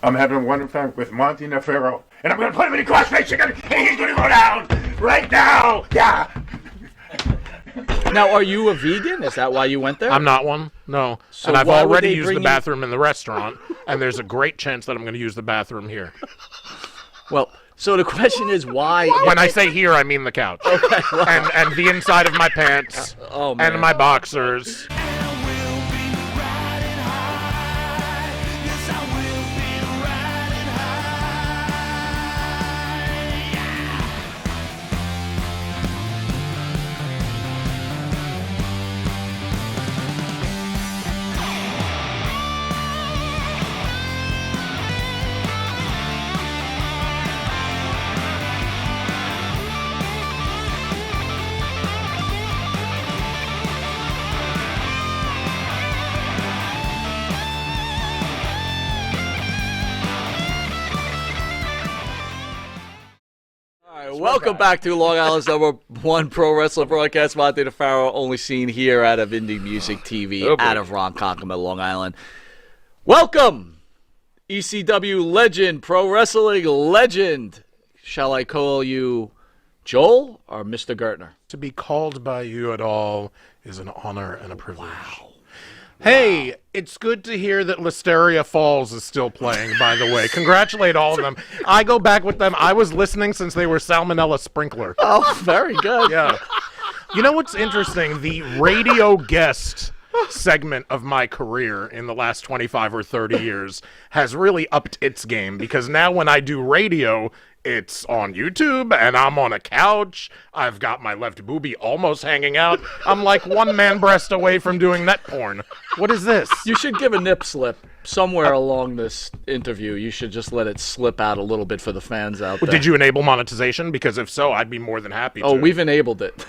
I'm having a wonderful time with Monty Nefero, and I'm going to put him in a crossface chicken, and he's going to go down right now. Yeah. Now, are you a vegan? Is that why you went there? I'm not one, no. So and I've why would already they used the bring you- bathroom in the restaurant, and there's a great chance that I'm going to use the bathroom here. Well, so the question is why... When I say here, I mean the couch. Okay, well- and the inside of my pants, Oh, man. and my boxers. Welcome back to Long Island's #1 pro wrestling broadcast. Monty DeFaro, only seen here out of Indie Music TV, out of Ronkonkoma, Long Island. Welcome, ECW legend, pro wrestling legend. Shall I call you Joel or Mr. Gertner? To be called by you at all is an honor and a privilege. Wow. Hey, it's good to hear that Listeria Falls is still playing, by the way. Congratulate all of them. I go back with them. I was listening since they were Salmonella Sprinkler. Oh, very good. Yeah. You know what's interesting? The radio guest segment of my career in the last 25 or 30 years has really upped its game, because now when I do radio, it's on YouTube, and I'm on a couch. I've got my left boobie almost hanging out. I'm like one man breast away from doing net porn. What is this? You should give a nip slip somewhere along this interview. You should just let it slip out a little bit for the fans out there. Did you enable monetization? Because if so, I'd be more than happy to. Oh, we've enabled it.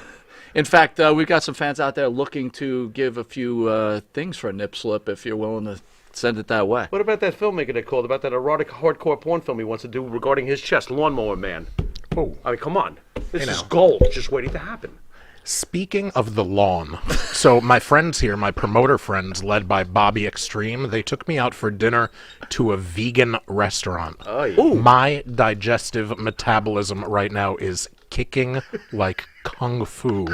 In fact, we've got some fans out there looking to give a few things for a nip slip if you're willing to send it that way. What about that filmmaker that called about that erotic hardcore porn film he wants to do regarding his chest, Lawnmower Man? Oh. I mean, come on. This Hey, is now. gold just waiting to happen. Speaking of the lawn, so my friends here, my promoter friends, led by Bobby Extreme, they took me out for dinner to a vegan restaurant. Oh, yeah. Ooh. My digestive metabolism right now is kicking like kung fu.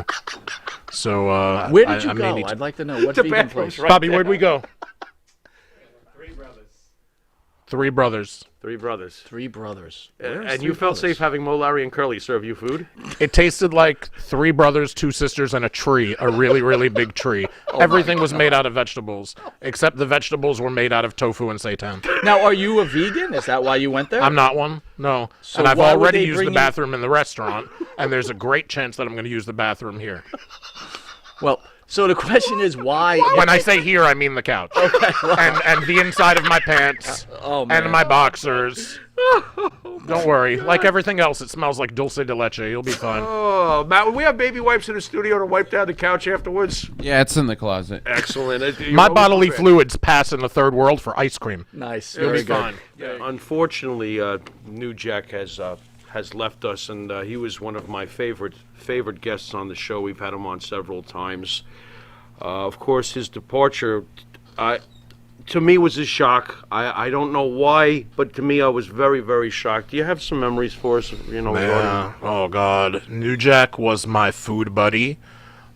So, Where did you I may go? need to- I'd like to know what The vegan bathroom's place. right Bobby, there. where'd we go? Three Brothers. Three brothers. Three Brothers. And you felt safe having Mo, Larry, and Curly serve you food? It tasted like three brothers, two sisters, and a tree, a really, really big tree. Everything was made out of vegetables, except the vegetables were made out of tofu and seitan. Now, are you a vegan? Is that why you went there? I'm not one, no. So And I've why would already they used bring the you- bathroom in the restaurant, and there's a great chance that I'm going to use the bathroom here. Well, so the question is why... When I say here, I mean the couch. Okay, well, And the inside of my pants, oh, man. and my boxers. Don't worry. Like everything else, it smells like dulce de leche. You'll be fine. Oh, Matt, we have baby wipes in the studio to wipe down the couch afterwards. Yeah, it's in the closet. Excellent. You're My always bodily prepared. fluids pass in the third world for ice cream. Nice. You'll Very be good. fine. Unfortunately, New Jack has left us, and he was one of my favorite guests on the show. We've had him on several times. Of course, his departure, to me, was a shock. I don't know why, but to me, I was very, very shocked. Do you have some memories for us? You know, Yeah. Oh, God. New Jack was my food buddy.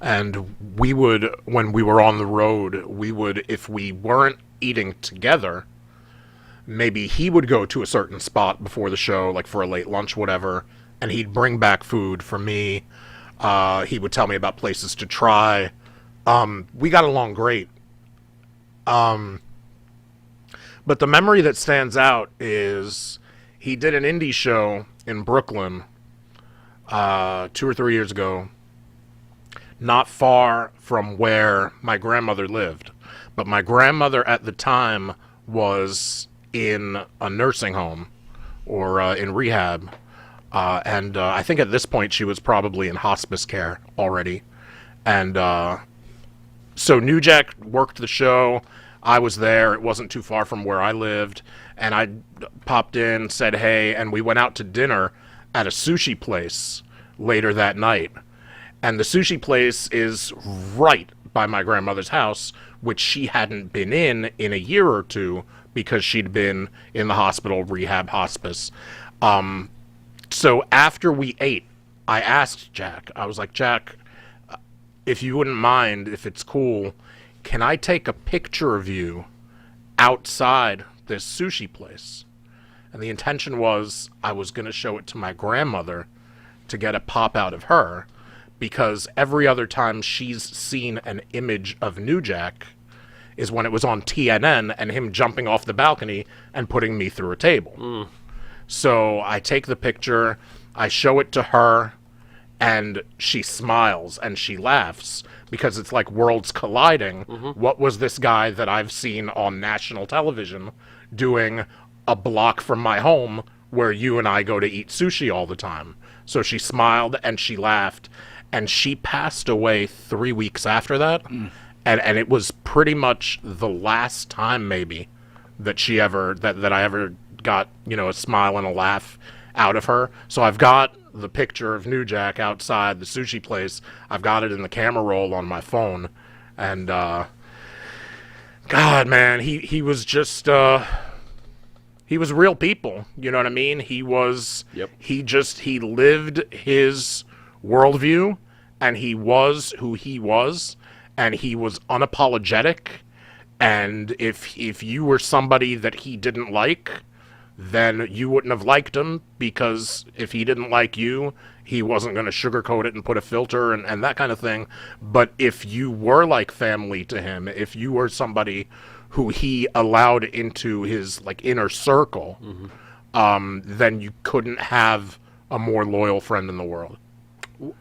And we would, when we were on the road, we would, if we weren't eating together, maybe he would go to a certain spot before the show, like for a late lunch, whatever, and he'd bring back food for me. He would tell me about places to try. We got along great. But the memory that stands out is he did an indie show in Brooklyn 2 or 3 years ago, not far from where my grandmother lived. But my grandmother at the time was in a nursing home or in rehab. And I think at this point she was probably in hospice care already. And so New Jack worked the show. I was there. It wasn't too far from where I lived. And I popped in, said hey, and we went out to dinner at a sushi place later that night. And the sushi place is right by my grandmother's house, which she hadn't been in a year or two because she'd been in the hospital, rehab, hospice. So after we ate, I asked Jack, I was like, Jack, if you wouldn't mind, if it's cool, can I take a picture of you outside this sushi place? And the intention was I was going to show it to my grandmother to get a pop out of her, because every other time she's seen an image of New Jack is when it was on TNN and him jumping off the balcony and putting me through a table. So I take the picture, I show it to her, and she smiles and she laughs because it's like worlds colliding. What was this guy that I've seen on national television doing a block from my home where you and I go to eat sushi all the time? So she smiled and she laughed, and she passed away 3 weeks after that. And it was pretty much the last time maybe that she ever, that I ever got, you know, a smile and a laugh out of her. So I've got the picture of New Jack outside the sushi place. I've got it in the camera roll on my phone. And, God, man, he was just, he was real people. You know what I mean? He was, he lived his worldview, and he was who he was, and he was unapologetic. And if you were somebody that he didn't like, then you wouldn't have liked him, because if he didn't like you, he wasn't going to sugarcoat it and put a filter and that kind of thing. But if you were like family to him, if you were somebody who he allowed into his like inner circle, then you couldn't have a more loyal friend in the world.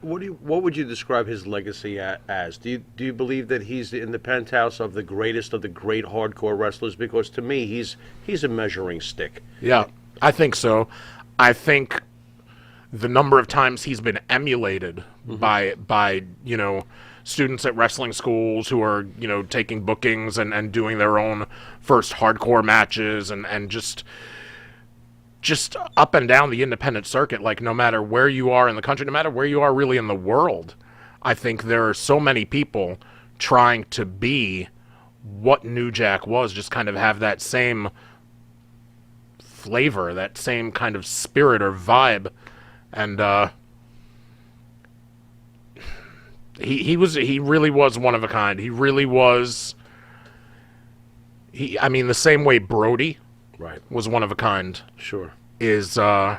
What would you describe his legacy as? Do you believe that he's in the penthouse of the greatest of the great hardcore wrestlers? Because to me, he's a measuring stick. Yeah, I think so. I think the number of times he's been emulated by you know, students at wrestling schools who are, you know, taking bookings and doing their own first hardcore matches and just up and down the independent circuit, like no matter where you are in the country, no matter where you are really in the world, I think there are so many people trying to be what New Jack was, just kind of have that same flavor, that same kind of spirit or vibe. And he really was one of a kind. He really was. I mean, the same way Brody was one of a kind. Sure. Is, you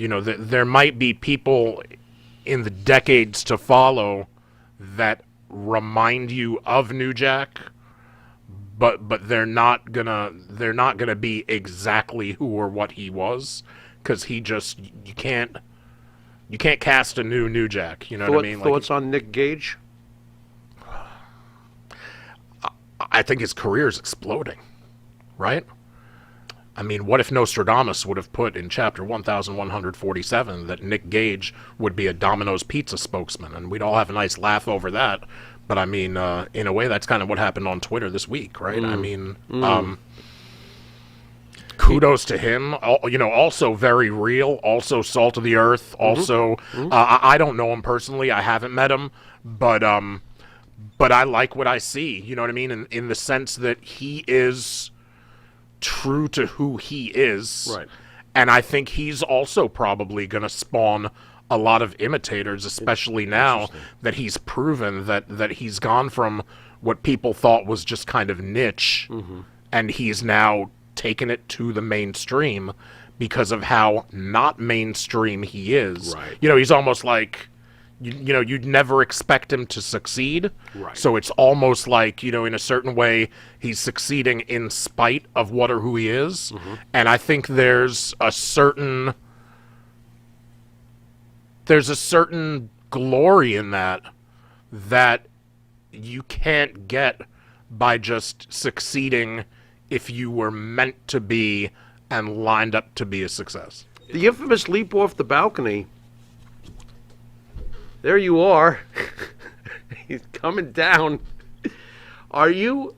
know, there might be people in the decades to follow that remind you of New Jack, but they're not gonna be exactly who or what he was, because he just, you can't cast a New Jack. You know what I mean? Thoughts on Nick Gage? I think his career is exploding. Right? I mean, what if Nostradamus would have put in chapter 1147 that Nick Gage would be a Domino's Pizza spokesman, and we'd all have a nice laugh over that. But I mean, in a way, that's kind of what happened on Twitter this week, right? I mean, kudos to him. You know, also very real, also salt of the earth, also, I don't know him personally, I haven't met him, but I like what I see, you know what I mean? In the sense that he is true to who he is, right? And I think he's also probably going to spawn a lot of imitators, especially now that he's proven that he's gone from what people thought was just kind of niche, and he's now taken it to the mainstream because of how not mainstream he is. Right. You know, he's almost like, you know, you'd never expect him to succeed. Right. So it's almost like, you know, in a certain way, he's succeeding in spite of what or who he is. And I think there's a certain glory in that you can't get by just succeeding if you were meant to be and lined up to be a success. The infamous leap off the balcony. There you are. He's coming down. Are you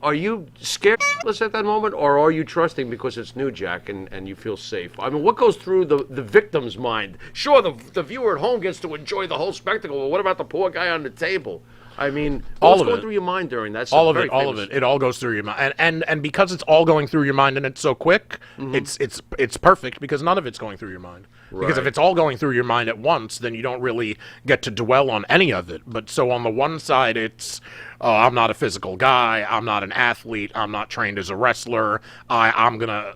scared at that moment, or are you trusting because it's New Jack and you feel safe? I mean, what goes through the victim's mind? Sure, the viewer at home gets to enjoy the whole spectacle, but what about the poor guy on the table? I mean, All what's of going it. through your mind during that? All of it. It all goes through your mind, and because it's all going through your mind and it's so quick, it's perfect because none of it's going through your mind. Because if Right. it's all going through your mind at once, then you don't really get to dwell on any of it. But so on the one side, it's I'm not a physical guy, I'm not an athlete, I'm not trained as a wrestler. I'm gonna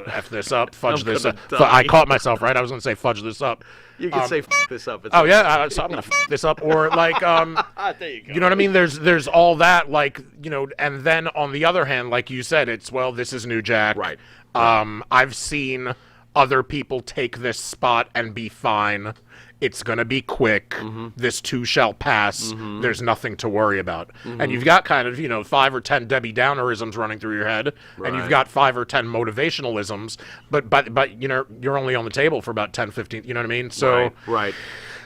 f this up, fudge this up. gonna die. I caught myself, right? I was gonna say fudge this up. You can say F this up. It's Oh yeah, so I'm gonna f this up, or like there you go. you know what I mean? There's all that, like, you know, and then on the other hand, like you said, it's, well, this is New Jack. Right. I've seen other people take this spot and be fine. It's gonna be quick. This too shall pass. There's nothing to worry about. And you've got kind of, you know, 5 or 10 Debbie Downerisms running through your head, and you've Right. got 5 or 10 motivationalisms. But you know, you're only on the table for about 10, 15. You know what I mean? So Right.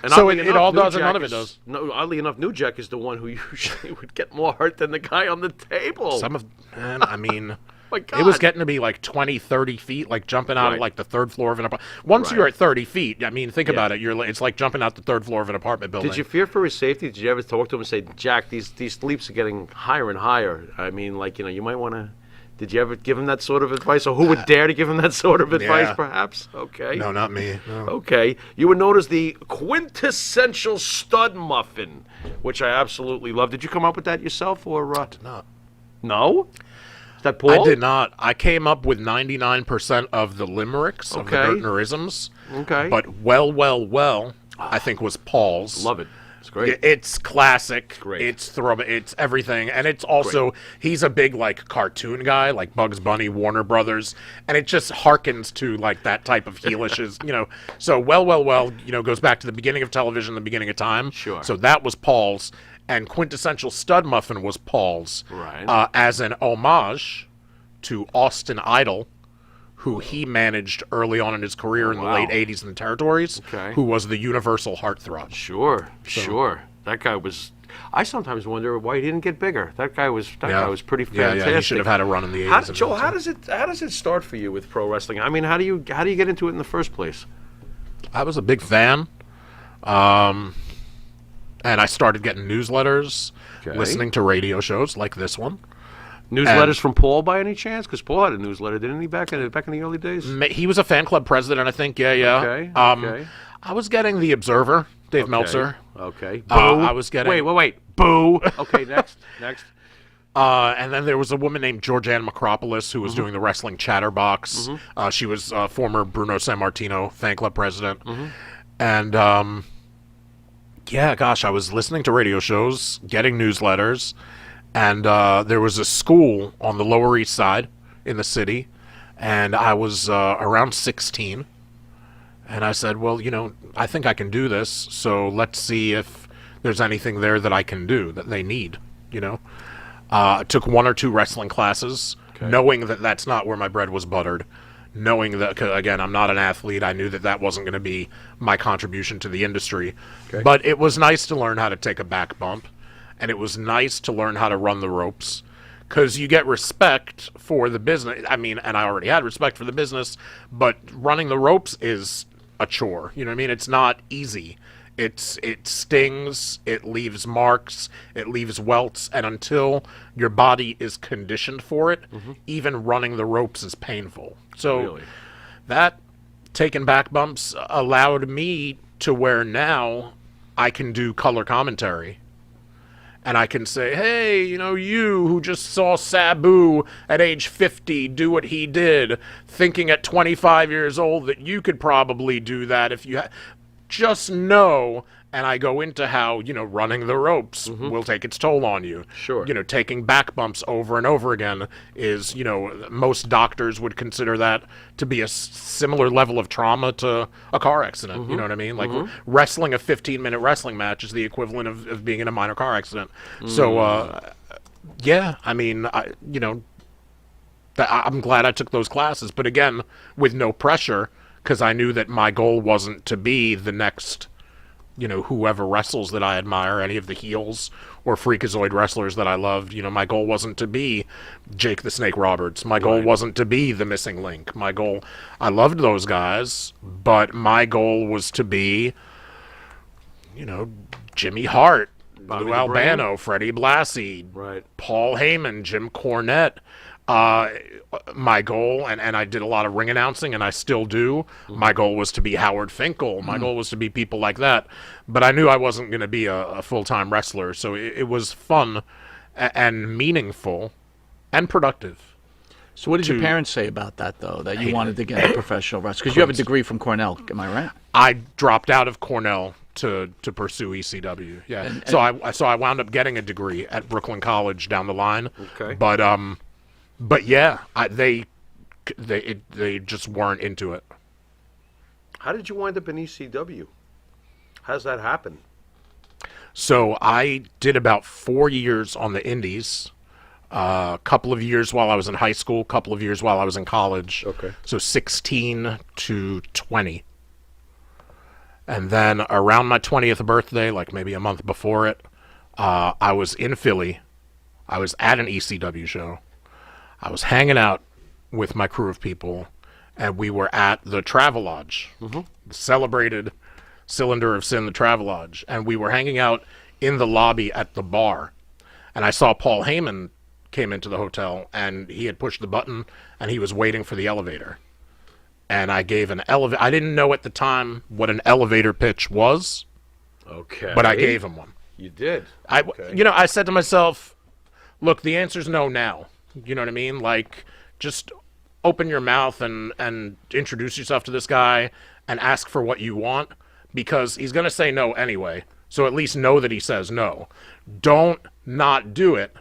And So oddly it enough, all New does and Jack none of it is- does. No, oddly enough, New Jack is the one who usually would get more hurt than the guy on the table. some of, man, I mean. My God. It was getting to be like 20, 30 feet, like jumping out of Right. like the third floor of an apartment. Once Right. you're at 30 feet, I mean, think about it. It's like jumping out the third floor of an apartment building. Did you fear for his safety? Did you ever talk to him and say, Jack, these leaps are getting higher and higher? I mean, like, you know, you might want to. Did you ever give him that sort of advice, or who would dare to give him that sort of advice? Yeah. Perhaps. Okay. No, not me. No. Okay, you were known as the quintessential stud muffin, which I absolutely love. Did you come up with that yourself, or No. no? Is that Paul? I did not. I came up with 99% of the limericks, of the Okay. Gertnerisms. Okay. But well, I think was Paul's. Love it. It's great. It's classic. Great. It's throwback. It's everything, and it's also he's a big like cartoon guy, like Bugs Bunny, Warner Brothers, and it just harkens to like that type of heelish, you know. So well, you know, goes back to the beginning of television, the beginning of time. Sure. So that was Paul's, and quintessential stud muffin was Paul's, Right. as an homage to Austin Idol, who he managed early on in his career in the wow. late '80s in the territories, Okay. who was the universal heartthrob. Sure. That guy was. I sometimes wonder why he didn't get bigger. That guy was pretty fantastic. Yeah, he should have had a run in the 80s. and Joel, everything. how does it start for you with pro wrestling? I mean, how do you get into it in the first place? I was a big fan, and I started getting newsletters, Okay. listening to radio shows like this one. Newsletters from Paul by any chance? Because Paul had a newsletter, didn't he, back in the early days? He was a fan club president, I think. Yeah. Okay, okay. I was getting the Observer, Dave Meltzer. Okay. Boo. I was getting. Wait. Boo. Okay, next. And then there was a woman named Georgianne Macropolis who was doing the Wrestling Chatterbox. She was former Bruno Sammartino fan club president. And, yeah, gosh, I was listening to radio shows, getting newsletters, and there was a school on the Lower East Side in the city, and I was around 16. And I said, well, you know, I think I can do this, so let's see if there's anything there that I can do that they need, you know. I took 1 or 2 wrestling classes, knowing that that's not where my bread was buttered, knowing that, 'cause again, I'm not an athlete. I knew that that wasn't going to be my contribution to the industry. Okay. But it was nice to learn how to take a back bump, and it was nice to learn how to run the ropes, because you get respect for the business. I mean, and I already had respect for the business, but running the ropes is a chore. You know what I mean? It's not easy. It stings, it leaves marks, it leaves welts, and until your body is conditioned for it, even running the ropes is painful. So Really? that taking back bumps allowed me to where now I can do color commentary. And I can say, hey, you know, you who just saw Sabu at age 50 do what he did, thinking at 25 years old that you could probably do that if you just know. And I go into how, you know, running the ropes will take its toll on you. Sure. You know, taking back bumps over and over again is, you know, most doctors would consider that to be a similar level of trauma to a car accident. You know what I mean? Like wrestling a 15-minute wrestling match is the equivalent of being in a minor car accident. So, yeah, I mean, you know, I'm glad I took those classes. But again, with no pressure, because I knew that my goal wasn't to be the next, you know, whoever wrestles that I admire, any of the heels or freakazoid wrestlers that I loved. You know, my goal wasn't to be Jake the Snake Roberts. My goal wasn't to be the Missing Link. My goal, I loved those guys, but my goal was to be, you know, Jimmy Hart Bobby Lou the Brain. Albano, Freddie Blassie, Right. Paul Heyman, Jim Cornette. My goal, and I did a lot of ring announcing, and I still do. My goal was to be Howard Finkel. My goal was to be people like that. But I knew I wasn't going to be a full-time wrestler, so it was fun and meaningful and productive. So what did your parents say about that, though, that you wanted to get into professional wrestling? Because you have a degree from Cornell, am I right? I dropped out of Cornell to pursue ECW. Yeah. So I wound up getting a degree at Brooklyn College down the line. Okay. But yeah, they just weren't into it. How did you wind up in ECW? How does that happen? So I did about 4 years on the indies, a couple of years while I was in high school, a couple of years while I was in college. Okay. So 16 to 20. And then around my 20th birthday, like maybe a month before it, I was in Philly. I was at an ECW show. I was hanging out with my crew of people, and we were at the Travelodge, the celebrated Cylinder of Sin, the Travelodge, and we were hanging out in the lobby at the bar, and I saw Paul Heyman came into the hotel, and he had pushed the button, and he was waiting for the elevator, and I gave an elevator. I didn't know at the time what an elevator pitch was, Okay. but I gave him one. You did. Okay. I said to myself, look, the answer's no now. You know what I mean? Like, just open your mouth and introduce yourself to this guy and ask for what you want, because he's going to say no anyway. So at least know that he says no. Don't not do it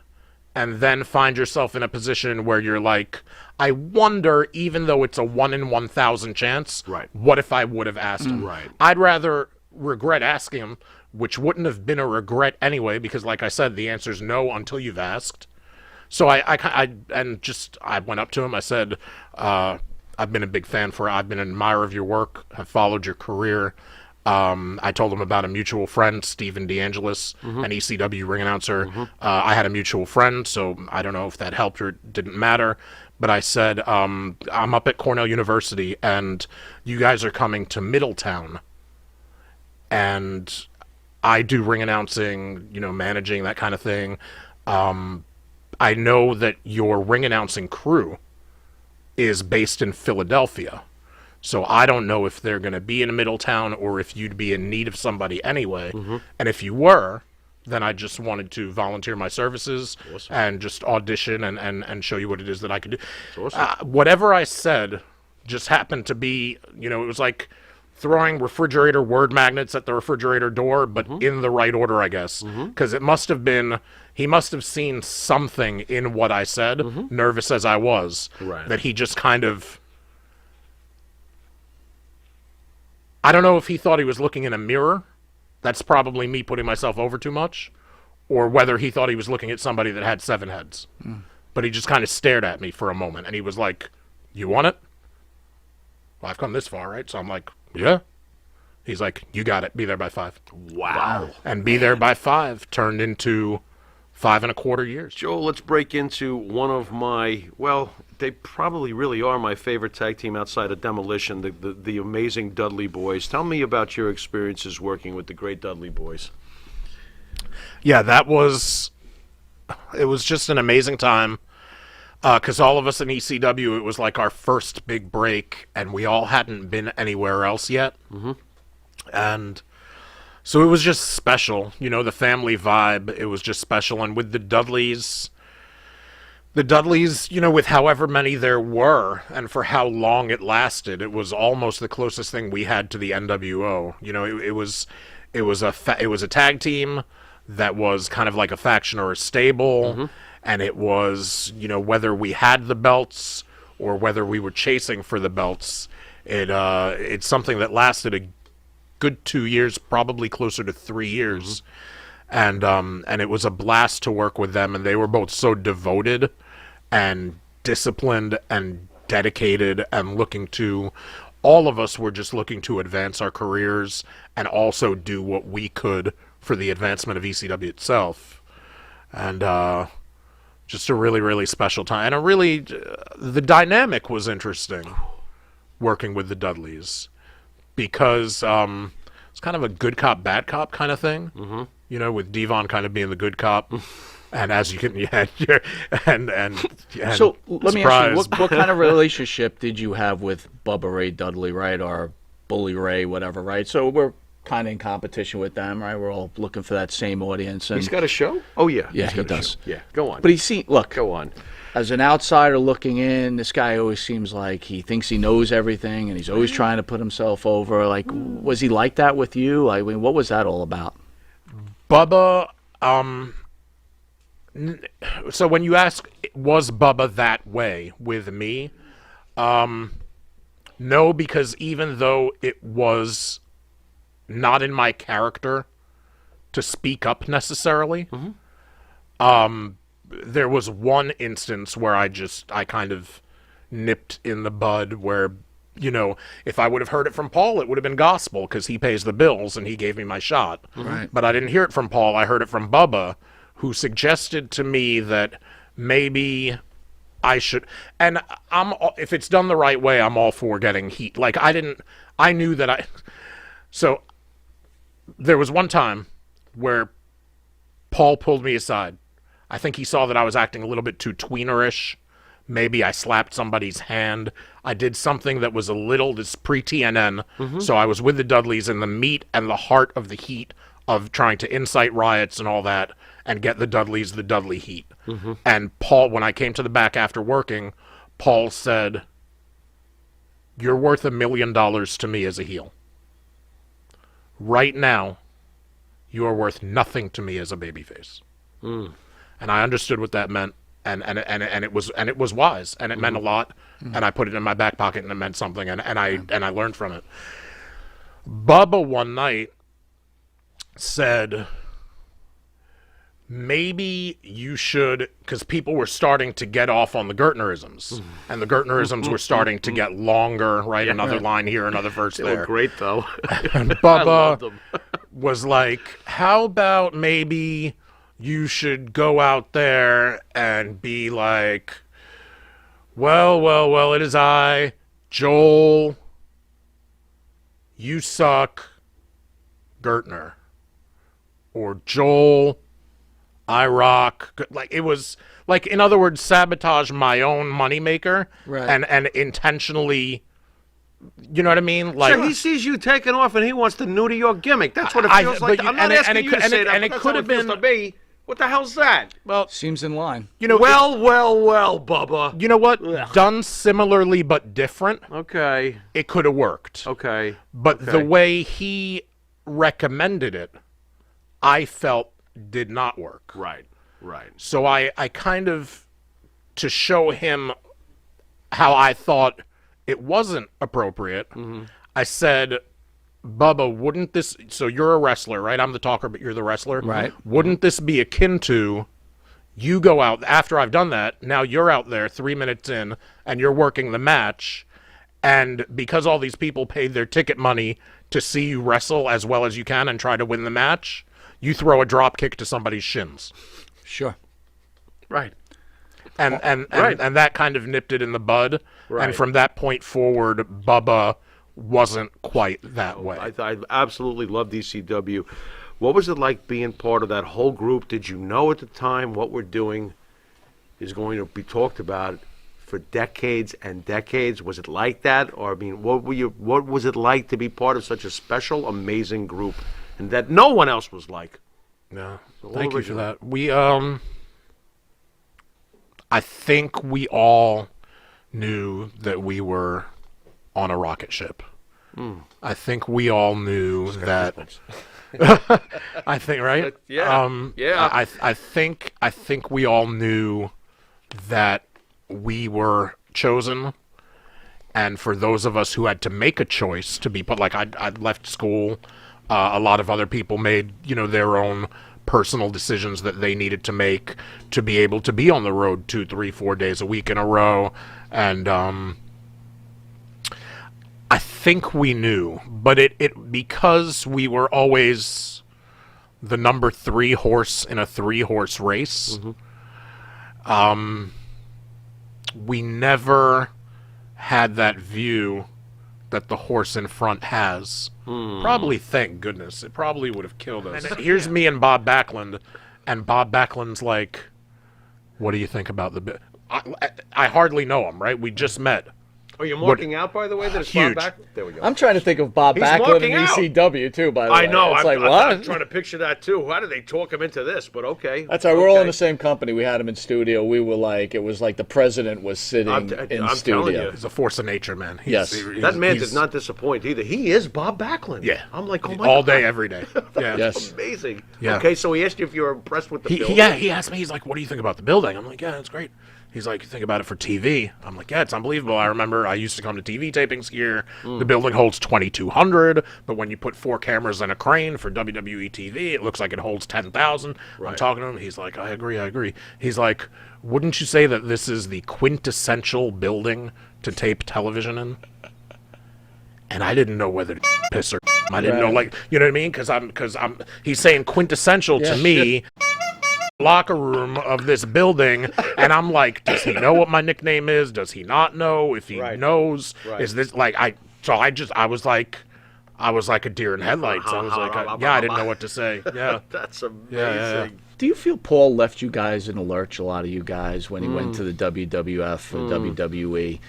and then find yourself in a position where you're like, I wonder, even though it's a 1 in 1,000 chance, Right. what if I would have asked him? Right. I'd rather regret asking him, which wouldn't have been a regret anyway, because like I said, the answer's no until you've asked. So I went up to him. I said, I've been a big fan I've been an admirer of your work. I've followed your career. I told him about a mutual friend, Stephen DeAngelis, an ECW ring announcer. I had a mutual friend, so I don't know if that helped or it didn't matter. But I said, I'm up at Cornell University, and you guys are coming to Middletown. And I do ring announcing, managing, that kind of thing. I know that your ring announcing crew is based in Philadelphia. So I don't know if they're going to be in Middletown or if you'd be in need of somebody anyway. And if you were, then I just wanted to volunteer my services and just audition and show you what it is that I could do. Awesome. Whatever I said just happened to be, it was like throwing refrigerator word magnets at the refrigerator door, but in the right order, I guess. Because it must have been, he must have seen something in what I said, nervous as I was, that he just kind of, I don't know if he thought he was looking in a mirror. That's probably me putting myself over too much. Or whether he thought he was looking at somebody that had 7 heads. But he just kind of stared at me for a moment, and he was like, you want it? Well, I've come this far, right? So I'm like, yeah. He's like, you got it. Be there by 5. Wow. And be there by 5 turned into 5.25 years. Joe, let's break into one of my, well, they probably really are my favorite tag team outside of Demolition, the amazing Dudley Boys. Tell me about your experiences working with the great Dudley Boys. Yeah, it was just an amazing time. Because all of us in ECW, it was like our first big break, and we all hadn't been anywhere else yet. And so it was just special, the family vibe. It was just special. And with the Dudleys, with however many there were, and for how long it lasted, it was almost the closest thing we had to the NWO. It was a tag team that was kind of like a faction or a stable. And it was, whether we had the belts or whether we were chasing for the belts, it's something that lasted a good 2 years, probably closer to 3 years. And it was a blast to work with them, and they were both so devoted and disciplined and dedicated and all of us were just looking to advance our careers and also do what we could for the advancement of ECW itself. And, just a really, really special time. And the dynamic was interesting working with the Dudleys because it's kind of a good cop, bad cop kind of thing. with Devon kind of being the good cop. And as you can, and So let me ask you, surprise. what kind of relationship did you have with Bubba Ray Dudley, right, or Bully Ray, whatever, right? So we're kind of in competition with them, right? We're all looking for that same audience. And He's got a show? Oh, yeah. Yeah, He's he got a does. show. Yeah, go on. But look, Go on. as an outsider looking in, this guy always seems like he thinks he knows everything, and he's always trying to put himself over. Like, was he like that with you? I mean, what was that all about? Bubba, so when you ask, was Bubba that way with me? No, because even though it was not in my character to speak up necessarily, there was one instance where I kind of nipped in the bud where, if I would have heard it from Paul, it would have been gospel because he pays the bills and he gave me my shot. Right. But I didn't hear it from Paul. I heard it from Bubba, who suggested to me that maybe I should, and if it's done the right way, I'm all for getting heat. Like I knew that so there was one time where Paul pulled me aside. I think he saw that I was acting a little bit too tweenerish. Maybe I slapped somebody's hand. I did something that was a little, this pre-TNN, so I was with the Dudleys in the meat and the heart of the heat of trying to incite riots and all that, and get the Dudleys the Dudley heat. And Paul, when I came to the back after working, Paul said, "You're worth $1 million to me as a heel. Right now, you are worth nothing to me as a babyface." And I understood what that meant, and it was wise, and it meant a lot, and I put it in my back pocket, and it meant something, and I learned from it. Bubba one night said, maybe you should, because people were starting to get off on the Gertnerisms, and the Gertnerisms were starting to get longer, right? Another line here, another verse They there. were great, though. And I loved Bubba them. was like, how about maybe you should go out there and be like, well, it is I, Joel, you suck, Gertner. Or Joel, I rock. Like, it was, like, in other words, sabotage my own moneymaker. Right. And intentionally, you know what I mean? Like, So he sees you taking off and he wants to neuter your gimmick. That's what it I- feels but like. you- I'm not and it- asking and it you could- to and say it- that, and but it that's could how have it feels been- to me. What the hell's that? well, Seems in line. Well, Bubba. you know what? Ugh. Done similarly but different, Okay. it could have worked. Okay. But the Okay. way he recommended it, I felt did not work. Right. Right. So I kind of, to show him how I thought it wasn't appropriate, I said, Bubba, wouldn't this, so you're a wrestler, right? I'm the talker, but you're the wrestler. Right. Wouldn't this be akin to, you go out, after I've done that, now you're out there 3 minutes in, and you're working the match, and because all these people paid their ticket money to see you wrestle as well as you can and try to win the match, you throw a drop kick to somebody's shins. Sure. Right. And Right. that kind of nipped it in the bud. Right. And from that point forward, Bubba wasn't quite that way. I absolutely loved ECW. What was it like being part of that whole group? Did you know at the time what we're doing is going to be talked about for decades and decades? Was it like that? Or, I mean, what was it like to be part of such a special, amazing group and that no one else was like? No, all thank you for original. that. We I think we all knew that we were on a rocket ship. I think we all knew that. I think, right? Yeah. Yeah. I think we all knew that we were chosen, and for those of us who had to make a choice to be put, like I'd left school, a lot of other people made their own personal decisions that they needed to make to be able to be on the road 2, 3, 4 days a week in a row, and I think we knew, but it because we were always the number 3 horse in a 3-horse race. We never had that view that the horse in front has Probably, thank goodness. It probably would have killed us. And here's me and Bob Backlund, and Bob Backlund's like, what do you think about the bit? I hardly know him, right? We just met. Oh, you're marking out, by the way, that it's Huge. Bob Backlund? There we go. I'm trying to think of Bob He's Backlund walking and out. ECW too. By the way, I know. It's I'm, like what? I'm trying to picture that too. How did they talk him into this? But okay. That's right. We're all in the same company. We had him in studio. We were like, it was like the president was sitting in I'm studio. telling you. He's a force of nature, man. Yes. That man did not disappoint either. He is Bob Backlund. Yeah. I'm like, oh my all God. day, every day. Yeah. Yes. Amazing. Yeah. Okay, so he asked you if you were impressed with the building. He asked me, he's like, what do you think about the building? I'm like, yeah, it's great. He's like, think about it for TV. I'm like, yeah, it's unbelievable. I remember I used to come to TV tapings here. The building holds 2,200, but when you put 4 cameras and a crane for WWE TV, it looks like it holds 10,000. I'm talking to him. He's like, I agree. He's like, wouldn't you say that this is the quintessential building to tape television in? And I didn't know whether to piss or I didn't know, like, you know what I mean? Because I'm. He's saying quintessential to me. Locker room of this building, and I'm like, does he know what my nickname is? Does he not know? If he knows, is this like I was like a deer in headlights. I was like, I didn't know what to say. Yeah, That's amazing. Yeah. Do you feel Paul left you guys in a lurch? A lot of you guys when he went to the WWF or WWE,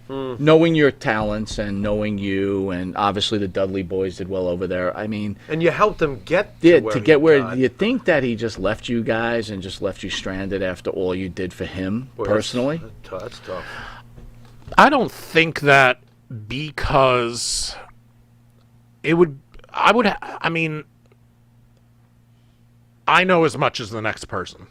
knowing your talents and knowing you, and obviously the Dudley boys did well over there. I mean, And you helped him get yeah, to where to he get where got. you think that he just left you guys and just left you stranded after all you did for him Boy, personally. That's tough. I don't think that because I mean, I know as much as the next person.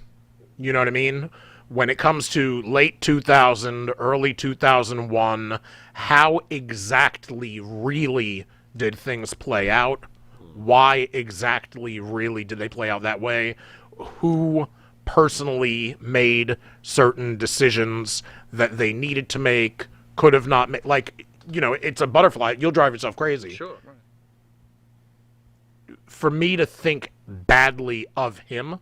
You know what I mean? When it comes to late 2000, early 2001, how exactly really did things play out? Why exactly really did they play out that way? Who personally made certain decisions that they needed to make, could have not made? Like, you know, it's a butterfly. You'll drive yourself crazy. Sure. For me to think badly of him,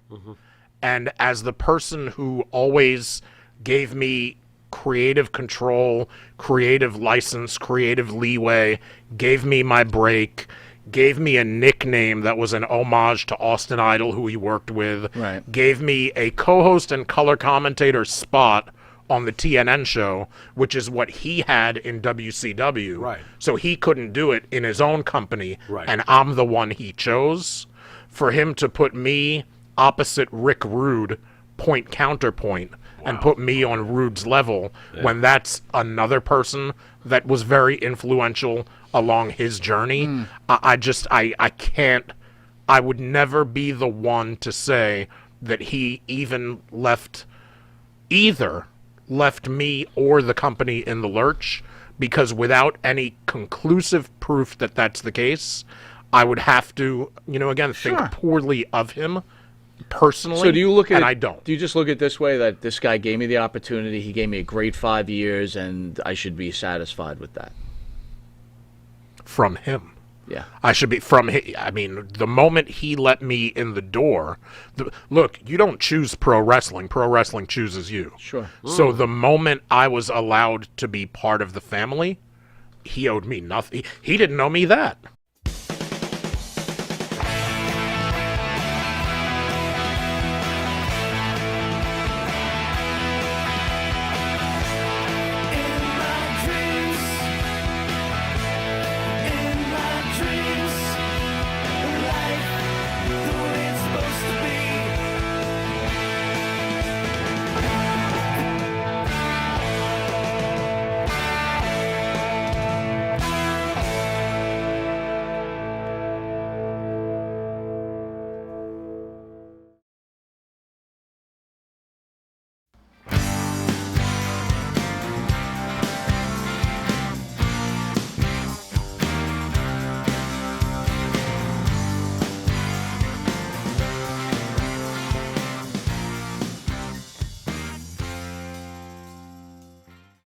and as the person who always gave me creative control, creative license, creative leeway, gave me my break, gave me a nickname that was an homage to Austin Idol, who he worked with, gave me a co-host and color commentator spot on the TNN show, which is what he had in WCW. Right. So he couldn't do it in his own company, Right. and I'm the one he chose. For him to put me opposite Rick Rude, point counterpoint, and put me on Rude's level, when that's another person that was very influential along his journey, I can't, I would never be the one to say that he even left me or the company in the lurch, because without any conclusive proof that that's the case, I would have to, again, think poorly of him personally. So do you look at and it, I don't. Do you just look at it this way, that this guy gave me the opportunity, he gave me a great 5 years, and I should be satisfied with that? From him. Yeah. I should be the moment he let me in the door, look, you don't choose pro wrestling chooses you. Sure. So the moment I was allowed to be part of the family, he owed me nothing. He didn't owe me that.